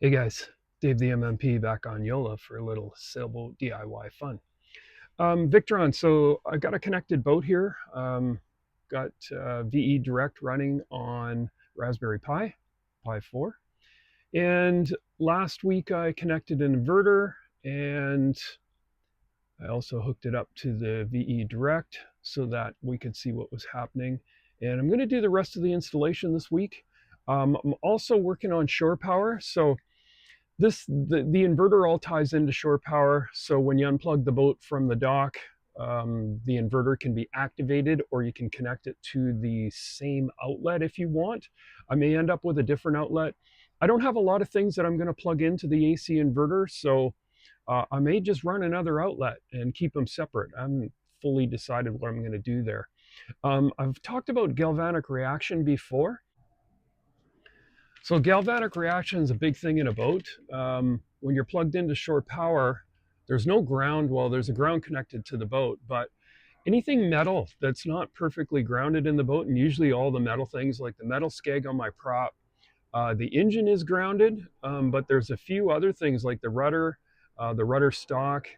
Hey guys, Dave the MMP back on YOLA for a little sailboat DIY fun. Victron, so I got a connected boat here. Got VE Direct running on Raspberry Pi, Pi 4. And last week I connected an inverter and I also hooked it up to the VE Direct so that we could see what was happening. And I'm going to do the rest of the installation this week. I'm also working on shore power. So the inverter all ties into shore power, so when you unplug the boat from the dock, the inverter can be activated, or you can connect it to the same outlet if you want. I may end up with a different outlet. I don't have a lot of things that I'm going to plug into the AC inverter, so I may just run another outlet and keep them separate. I haven't fully decided what I'm going to do there. I've talked about galvanic reaction before. So galvanic reaction is a big thing in a boat. When you're plugged into shore power, there's no ground. Well, there's a ground connected to the boat, but anything metal that's not perfectly grounded in the boat, and usually all the metal things like the metal skeg on my prop, the engine is grounded, but there's a few other things like the rudder stock,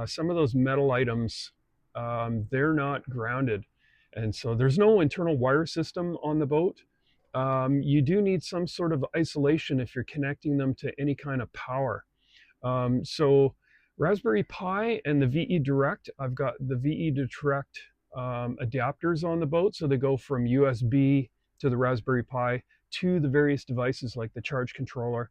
some of those metal items, they're not grounded. And so there's no internal wire system on the boat. You do need some sort of isolation if you're connecting them to any kind of power. So Raspberry Pi and the VE Direct, I've got the VE Direct adapters on the boat. So they go from USB to the Raspberry Pi to the various devices like the charge controller.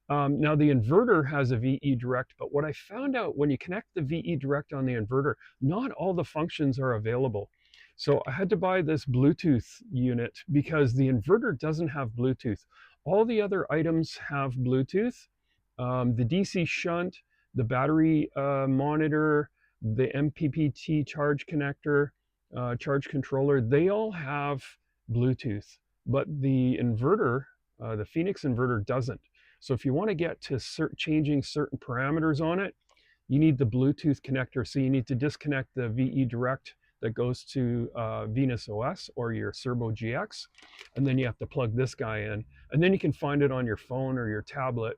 Now the inverter has a VE Direct, but what I found out when you connect the VE Direct on the inverter, not all the functions are available. So I had to buy this Bluetooth unit because the inverter doesn't have Bluetooth. All the other items have Bluetooth. The DC shunt, the battery monitor, the MPPT charge connector, charge controller, they all have Bluetooth, but the inverter, the Phoenix inverter doesn't. So if you want to get to changing certain parameters on it, you need the Bluetooth connector. So you need to disconnect the VE Direct that goes to Venus OS or your Serbo GX, and then you have to plug this guy in, and then you can find it on your phone or your tablet,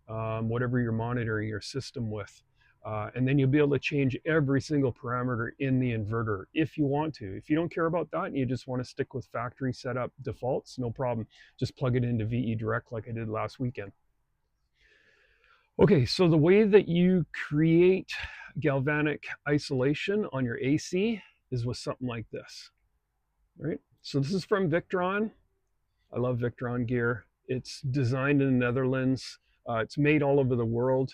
whatever you're monitoring your system with. And then you'll be able to change every single parameter in the inverter if you want to. If you don't care about that and you just want to stick with factory setup defaults, no problem. Just plug it into VE Direct like I did last weekend. Okay, so the way that you create galvanic isolation on your AC is with something like this. All right, so this is from Victron. I love Victron gear. It's designed in the Netherlands. It's made all over the world.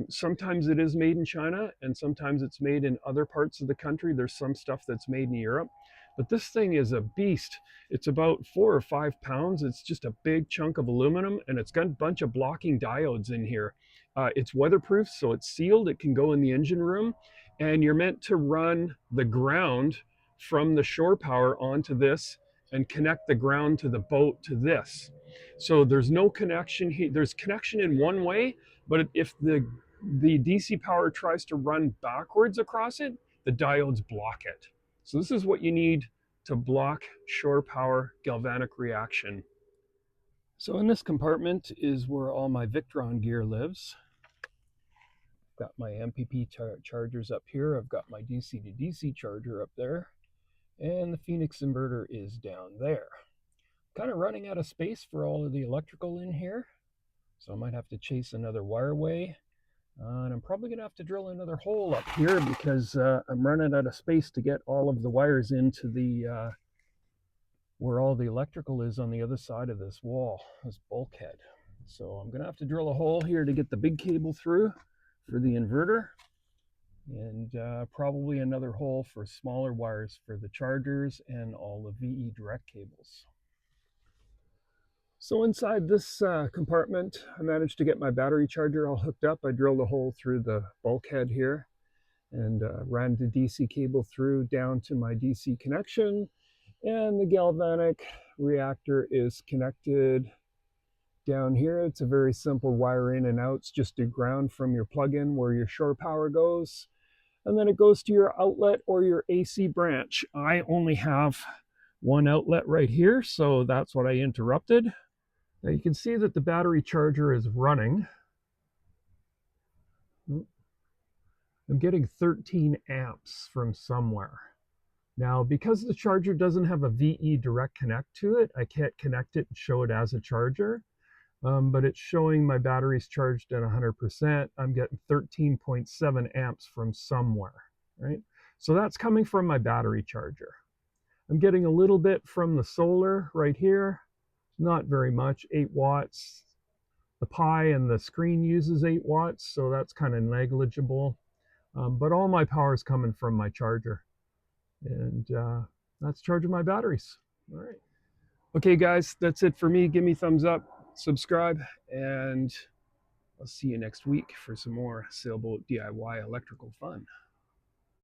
Sometimes it is made in China and sometimes it's made in other parts of the country. There's some stuff that's made in Europe, but this thing is a beast. It's about 4 or 5 pounds. It's just a big chunk of aluminum, and it's got a bunch of blocking diodes in here. It's weatherproof, so it's sealed. It can go in the engine room, and you're meant to run the ground from the shore power onto this and connect the ground to the boat to this. So there's no connection here. There's connection in one way, but if the DC power tries to run backwards across it, the diodes block it. So this is what you need to block shore power galvanic reaction. So in this compartment is where all my Victron gear lives. I've got my MPP chargers up here. I've got my DC to DC charger up there. And the Phoenix inverter is down there. Kind of running out of space for all of the electrical in here, so I might have to chase another wireway, and I'm probably gonna have to drill another hole up here because I'm running out of space to get all of the wires into the where all the electrical is on the other side of this wall, this bulkhead. So I'm gonna have to drill a hole here to get the big cable through for the inverter, and probably another hole for smaller wires for the chargers and all the VE Direct cables. So inside this compartment, I managed to get my battery charger all hooked up. I drilled a hole through the bulkhead here and ran the DC cable through down to my DC connection, and the galvanic reactor is connected down here. It's a very simple wire in and out. It's just a ground from your plug-in where your shore power goes, and then it goes to your outlet or your AC branch. I only have one outlet right here, so that's what I interrupted. Now you can see that the battery charger is running. I'm getting 13 amps from somewhere. Now, because the charger doesn't have a VE direct connect to it, I can't connect it and show it as a charger, but it's showing my battery's charged at 100%. I'm getting 13.7 amps from somewhere, right? So that's coming from my battery charger. I'm getting a little bit from the solar right here, not very much, 8 watts. The Pi and the screen uses 8 watts, so that's kind of negligible. But all my power is coming from my charger. And that's charging my batteries. All right. Okay, guys, that's it for me. Give me a thumbs up, subscribe, and I'll see you next week for some more Sailboat DIY electrical fun.